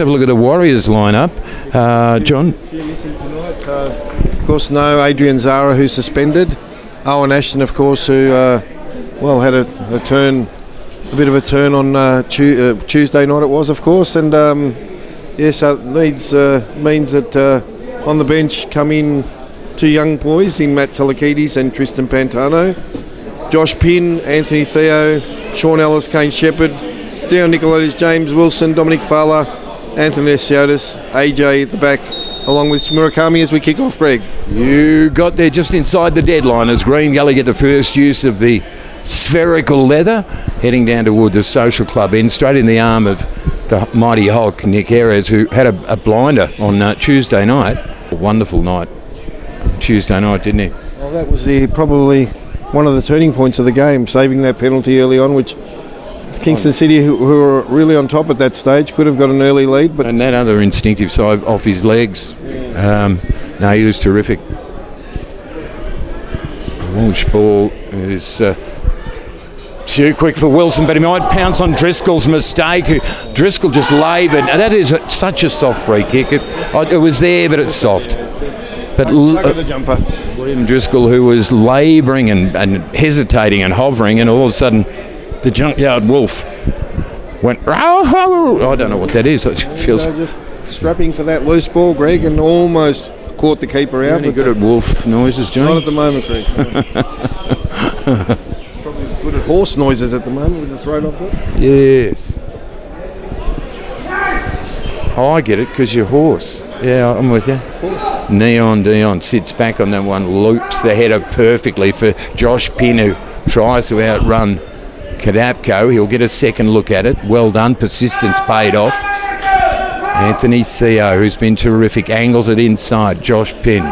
Have a look at the Warriors lineup, John. Tonight, of course, no Adrian Zara, who's suspended. Owen Ashton, of course, who had a bit of a turn on Tuesday night. It was, of course, and means that on the bench come in two young boys in Matt Talakides and Tristan Pantano. Josh Pinn, Anthony Theo, Sean Ellis, Kane Shepherd, Dion Nicolatis, James Wilson, Dominic Fowler, Anthony Esiotis, AJ at the back, along with Murakami as we kick off, Greg. You got there just inside the deadline as Green Gully get the first use of the spherical leather, heading down toward the social club end, straight in the arm of the mighty Hulk, Nick Erez, who had a blinder on Tuesday night. A wonderful night Tuesday night, didn't he? Well, that was probably one of the turning points of the game, saving that penalty early on, which Kingston City, who were really on top at that stage, could have got an early lead. But and that other instinctive side off his legs. No, he was terrific. Walsh ball is too quick for Wilson, but he might pounce on Driscoll's mistake. Driscoll just laboured. That is such a soft free kick. It was there, but it's soft. But the jumper. William Driscoll, who was labouring and hesitating and hovering, and all of a sudden the junkyard wolf went, I don't know what that is. It feels just strapping for that loose ball, Greg, and almost caught the keeper out. Any good at wolf noises, Johnny? Not at the moment, Greg. Probably good at horse noises at the moment with the throat off it. Yes. Oh, I get it, because you're horse. Yeah, I'm with you. Horse. Neon Dion sits back on that one, loops the header perfectly for Josh Pinn, who tries to outrun Kadapko. He'll get a second look at it. Well done. Persistence paid off. Anthony Theo, who's been terrific, angles it inside. Josh Pinn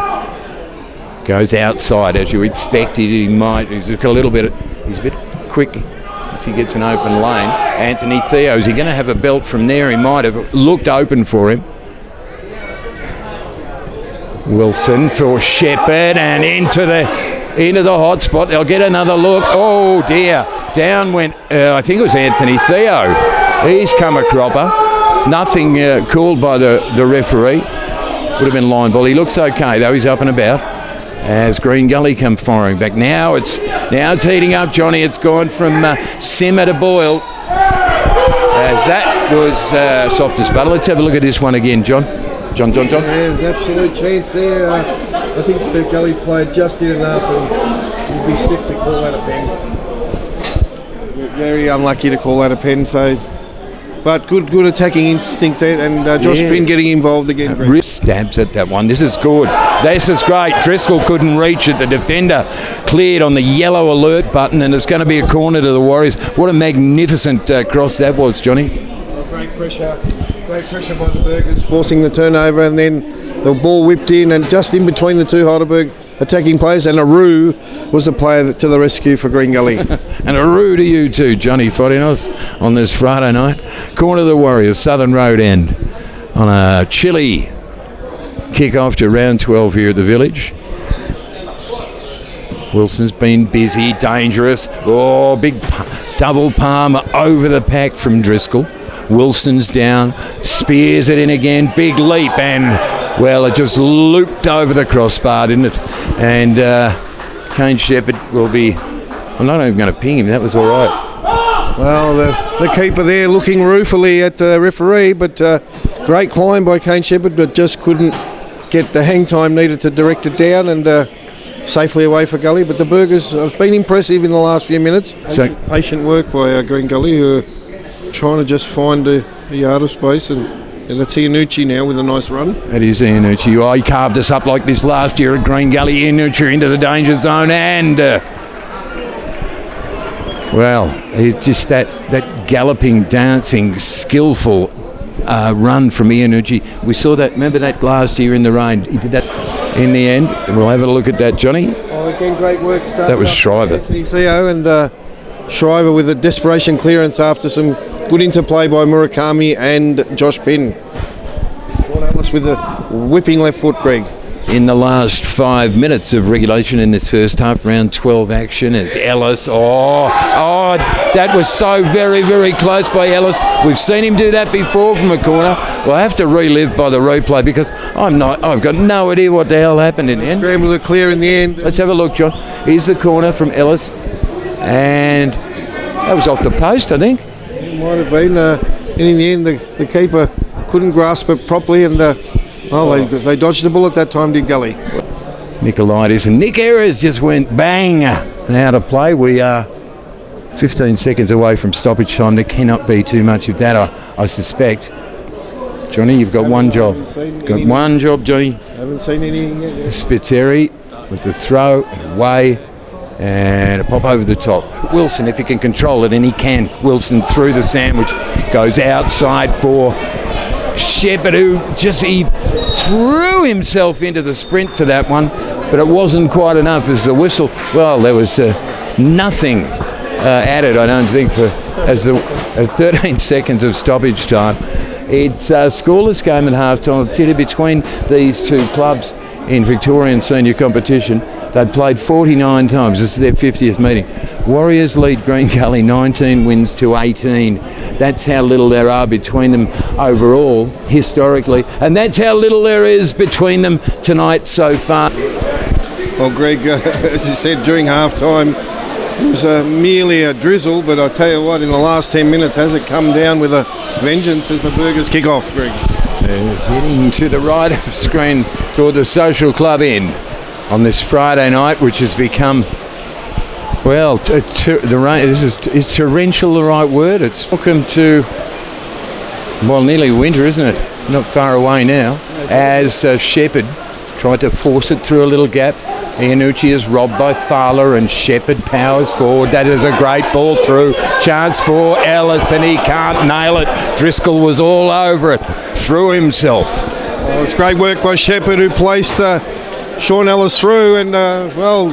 goes outside, as you expected he might. He's a bit quick as he gets an open lane. Anthony Theo, is he going to have a belt from there? He might have. Looked open for him. Wilson for Shepherd and into the hot spot. They'll get another look. Oh dear. Down went, I think it was Anthony Theo. He's come a cropper. Nothing called by the referee. Would have been line ball. He looks okay though. He's up and about as Green Gully come firing back. Now it's heating up, Johnny. It's gone from simmer to boil. As that was soft as butter. Let's have a look at this one again, John. John. Yeah, there's an absolute chance there. I think the Gully played just in enough, and you'd be stiff to call that a pen. Very unlucky to call that a pen. So, but good attacking instinct there, and Josh Pinn getting involved again. Wrist stabs at that one. This is good. This is great. Driscoll couldn't reach it. The defender cleared on the yellow alert button, and it's going to be a corner to the Warriors. What a magnificent cross that was, Johnny. Great pressure by the Burgers, forcing the turnover, and then the ball whipped in, and just in between the two Heidelberg attacking players, and Aru was the player to the rescue for Green Gully. And Aru to you too, Johnny Fodinos, on this Friday night. Corner of the Warriors, Southern Road end, on a chilly kick-off to round 12 here at the Village. Wilson's been busy, dangerous. Oh, big double palm over the pack from Driscoll. Wilson's down, spears it in again, big leap, and well, it just looped over the crossbar, didn't it? And Kane Shepherd will be, I'm not even going to ping him, that was all right. Well, the keeper there looking ruefully at the referee, but great climb by Kane Shepherd, but just couldn't get the hang time needed to direct it down, and safely away for Gully. But the Burgers have been impressive in the last few minutes. So patient work by Green Gully, who are trying to just find a yard of space, and that's Iannucci now with a nice run. That is Iannucci. Oh, he carved us up like this last year at Green Gully. Iannucci into the danger zone, and well, he's just that galloping, dancing, skillful run from Iannucci. We saw that, remember that last year in the rain? He did that in the end. We'll have a look at that, Johnny. Oh, again, great work. That was Shriver. Anthony Theo, and Shriver with a desperation clearance after some good interplay by Murakami and Josh Pinn. Alice with a whipping left foot, Greg. in the last 5 minutes of regulation in this first half, round 12 action, as Ellis. That was so very, very close by Ellis. We've seen him do that before from a corner. Well, I have to relive by the replay because I've got no idea what the hell happened in the end. Scrambled to clear in the end. Let's have a look, John. Here's the corner from Ellis, and that was off the post, I think. It might have been. And in the end, the keeper couldn't grasp it properly, and they dodged the bullet that time, did Gully. Nicolaitis and Nick Ayres just went bang out of play. We are 15 seconds away from stoppage time. There cannot be too much of that, I suspect. Johnny, you've got one job. Got one job, Johnny. Haven't seen anything yet. Spiteri with the throw and away, and a pop over the top. Wilson, if he can control it, and he can. Wilson through the sandwich, goes outside for Shepherd, who he threw himself into the sprint for that one, but it wasn't quite enough as the whistle. Well, there was nothing added, I don't think, for as the 13 seconds of stoppage time. It's a scoreless game at half-time, between these two clubs in Victorian senior competition. They've played 49 times. This is their 50th meeting. Warriors lead Green Gully 19 wins to 18. That's how little there are between them overall, historically. And that's how little there is between them tonight so far. Well, Greg, as you said, during half-time, it was merely a drizzle, but I tell you what, in the last 10 minutes, has it come down with a vengeance as the Burgers kick off, Greg? Heading to the right of screen toward the social club end on this Friday night, which has become, well, is torrential the right word? It's welcome to, well, nearly winter, isn't it? Not far away now, as Shepherd tried to force it through a little gap. Iannucci is robbed by Fowler, and Shepherd powers forward. That is a great ball through. Chance for Ellis, and he can't nail it. Driscoll was all over it. Threw himself. Well, it's great work by Shepherd, who placed Sean Ellis through, and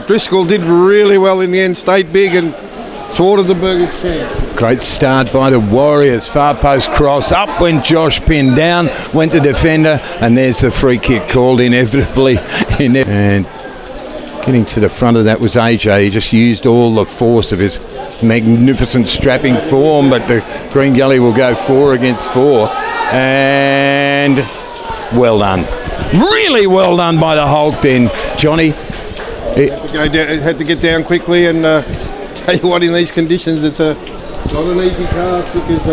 Driscoll did really well in the end, stayed big and thwarted the Burgers' chance. Great start by the Warriors. Far post cross. Up went Josh Pinn. Down went the defender, and there's the free kick called inevitably. And getting to the front of that was AJ. He just used all the force of his magnificent strapping form, but the Green Gully will go 4 against 4. And well done. Really well done by the Hulk then, Johnny. It had to get down quickly, and tell you what, in these conditions, it's not an easy task, because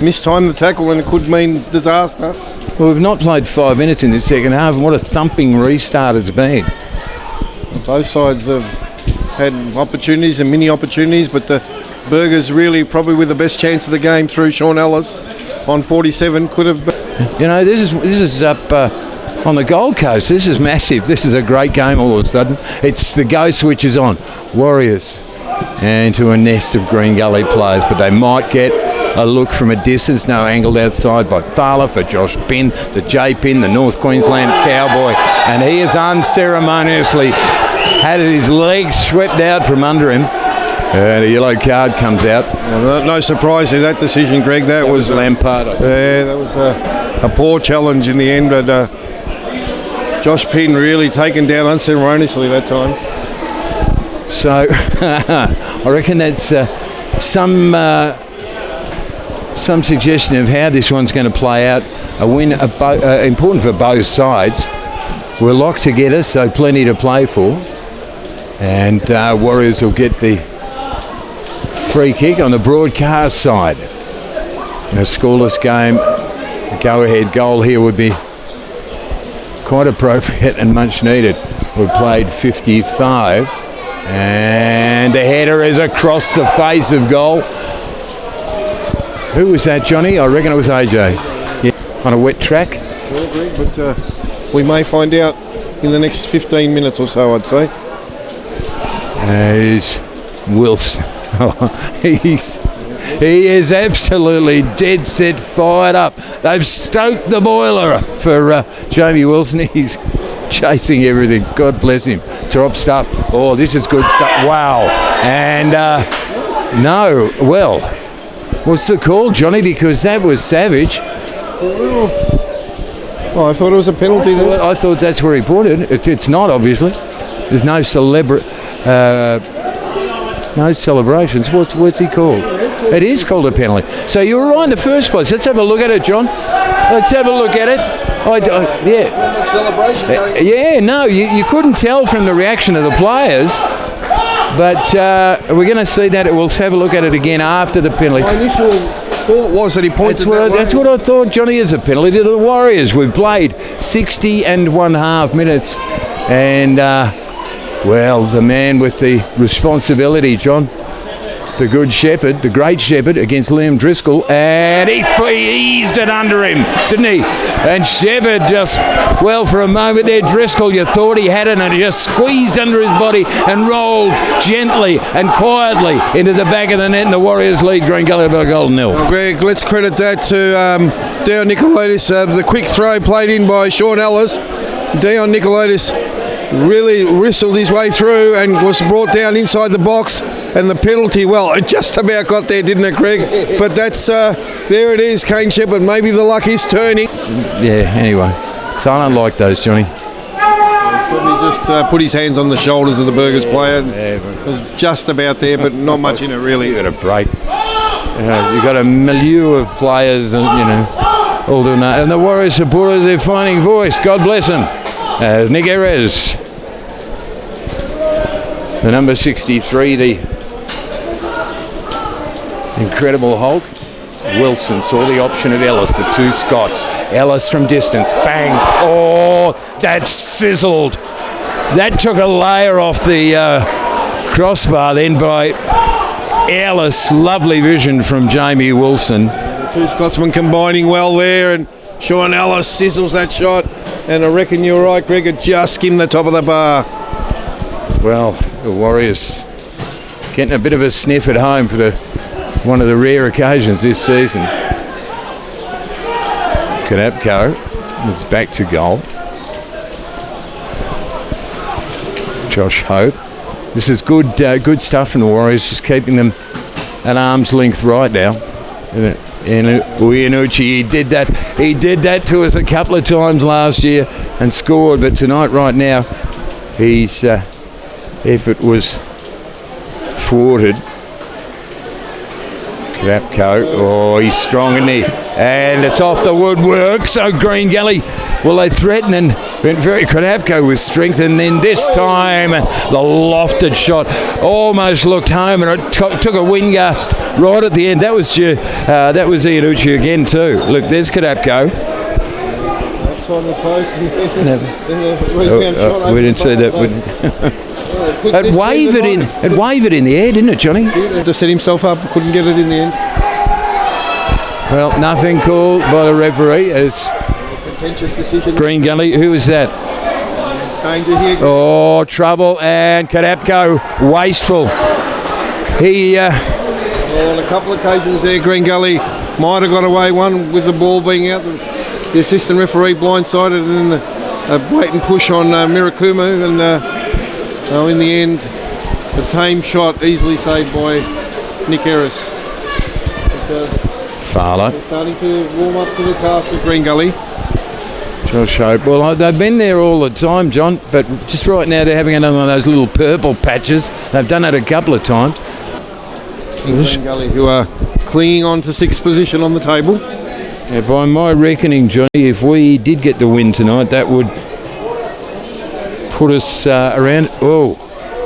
mistime the tackle and it could mean disaster. Well, we've not played 5 minutes in this second half, and what a thumping restart it's been. Both sides have had opportunities and mini opportunities, but the Burgers really probably with the best chance of the game through Sean Ellis on 47 could have been. You know, this is up on the Gold Coast. This is massive. This is a great game all of a sudden. It's the go switch is on. Warriors and to a nest of Green Gully players, but they might get a look from a distance. No, angled outside by Fowler for Josh Pinn, the J Pinn, the North Queensland cowboy, and he has unceremoniously had his legs swept out from under him. And a yellow card comes out. Well, no surprise in that decision, Greg. That was Lampard. Yeah, that was a poor challenge in the end, but Josh Pinn really taken down unceremoniously that time. So I reckon that's some suggestion of how this one's going to play out. A win important for both sides. We're locked together, so plenty to play for. And Warriors will get the free kick on the broadcast side. In a scoreless game, a go-ahead goal here would be quite appropriate and much needed. We've played 55, and the header is across the face of goal. Who was that, Johnny? I reckon it was AJ. Yeah, on a wet track. Well, Greg, but we may find out in the next 15 minutes or so, I'd say. Is Wilson. He is absolutely dead set, fired up. They've stoked the boiler for Jamie Wilson. He's chasing everything. God bless him. Top stuff. Oh, this is good stuff. Wow. And no, well, what's the call, Johnny? Because that was savage. Oh, I thought it was a penalty there. I thought that's where he pointed. It's not, obviously. There's no no celebrations. What's he called? It is called a penalty. So you were right in the first place. Let's have a look at it, John. Let's have a look at it. Yeah. Celebration. Yeah, no, you couldn't tell from the reaction of the players. But we're going to see that. We'll have a look at it again after the penalty. My initial thought was that he pointed That's what I thought, Johnny, is a penalty to the Warriors. We've played 60.5 minutes. And, well, the man with the responsibility, John, the good shepherd, the great shepherd against Liam Driscoll, and he eased it under him, didn't he? And Shepherd just, well, for a moment there, Driscoll, you thought he had it, and he just squeezed under his body and rolled gently and quietly into the back of the net, and the Warriors lead Green Gully by a goal to nil. Well, Greg, let's credit that to Dion Nicolaidis, the quick throw played in by Sean Ellis. Dion Nicolaidis really wrestled his way through and was brought down inside the box, and the penalty, well, it just about got there, didn't it, Greg? But that's, there it is, Kane Shepherd, maybe the luck is turning. Yeah, anyway, so I don't like those, Johnny. Probably just put his hands on the shoulders of the Burgers player. It was just about there, but not much in it, really. You got a break. You've got a milieu of players, and all doing that. And the Warriors supporters, they're finding voice. God bless them. Nick Erez, the number 63, the incredible Hulk. Wilson saw the option of Ellis, the two Scots. Ellis from distance, bang! Oh, that sizzled. That took a layer off the crossbar then by Ellis. Lovely vision from Jamie Wilson. The two Scotsmen combining well there, and Sean Ellis sizzles that shot. And I reckon you're right, Greg, it just skimmed the top of the bar. Well, the Warriors getting a bit of a sniff at home for one of the rare occasions this season. Kadapko, it's back to goal. Josh Hope. This is good stuff from the Warriors, just keeping them at arm's length right now. Isn't it? And Iannucci, he did that to us a couple of times last year and scored, but tonight, right now, his effort was thwarted. Krapko, oh, he's strong, isn't he? And it's off the woodwork, so Green Gully, well, they threaten and went very Krapko with strength, and then this time the lofted shot almost looked home, and it took a wind gust right at the end. That was Iannucci again too. Look, there's Krapko. That's on the post. We didn't see that. It wavered in the air, didn't it, Johnny? To set himself up, couldn't get it in the end. Well, nothing called by the referee. It's contentious decision. Green Gully. Who was that? Danger here. Oh, trouble, and Kadapko, wasteful. Well, on a couple of occasions there, Green Gully might have got away. One with the ball being out, the assistant referee blindsided, and then a blatant push on Mirakumu, and in the end, the tame shot easily saved by Nick Harris. Fowler. Starting to warm up to the task of Green Gully. Josh Hope. Well, they've been there all the time, John, but just right now they're having another one of those little purple patches. They've done that a couple of times. Green Gully, who are clinging on to sixth position on the table. Yeah, by my reckoning, Johnny, if we did get the win tonight, that would put us around. Oh,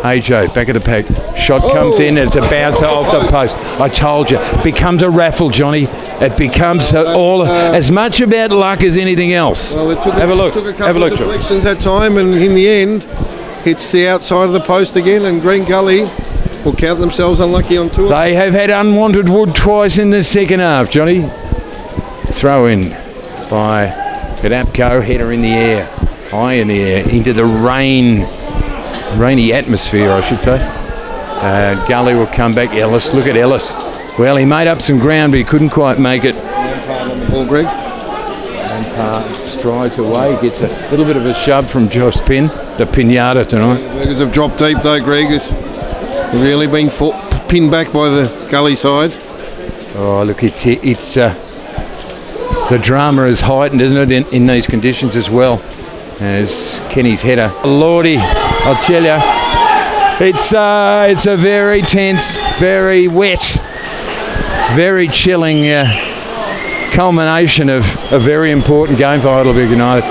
AJ back of the pack. Shot comes in, and it's a bouncer off the post. I told you, it becomes a raffle, Johnny. It becomes as much about luck as anything else. Well, have a look. Took a couple of deflections that time, and in the end, hits the outside of the post again, and Green Gully will count themselves unlucky on tour. They have had unwanted wood twice in the second half, Johnny. Throw in by Kadapko, header in the air, high in the air, into the rainy atmosphere, I should say. Gully will come back. Ellis, look at Ellis. Well, he made up some ground, but he couldn't quite make it. Ball, Greg. And strides away, gets a little bit of a shove from Josh Pinn, the pinata tonight. The Burgers have dropped deep though, Greg. It's really been pinned back by the Gully side. Oh, look, it's the drama is heightened, isn't it, in these conditions as well, as Kenny's header. Lordy, I'll tell you, it's a very tense, very wet, very chilling culmination of a very important game for Heidelberg United.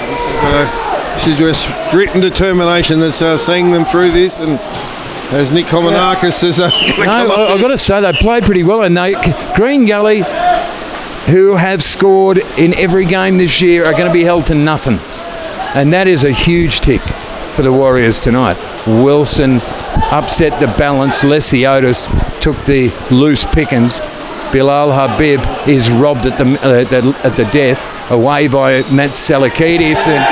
This is just grit and determination that's seeing them through this, and as Nick Komonakis is I've got to say they played pretty well, and Green Gully, who have scored in every game this year, are going to be held to nothing, and that is a huge tick for the Warriors tonight. Wilson upset the balance. Leslie Otis took the loose pickings. Bilal Habib is robbed at the death away by Matt Salakidis, and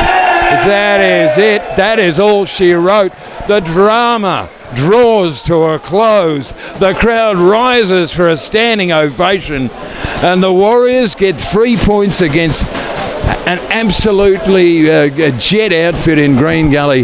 that is it. That is all she wrote. The drama draws to a close. The crowd rises for a standing ovation, and the Warriors get 3 points against an absolutely jet outfit in Green Gully.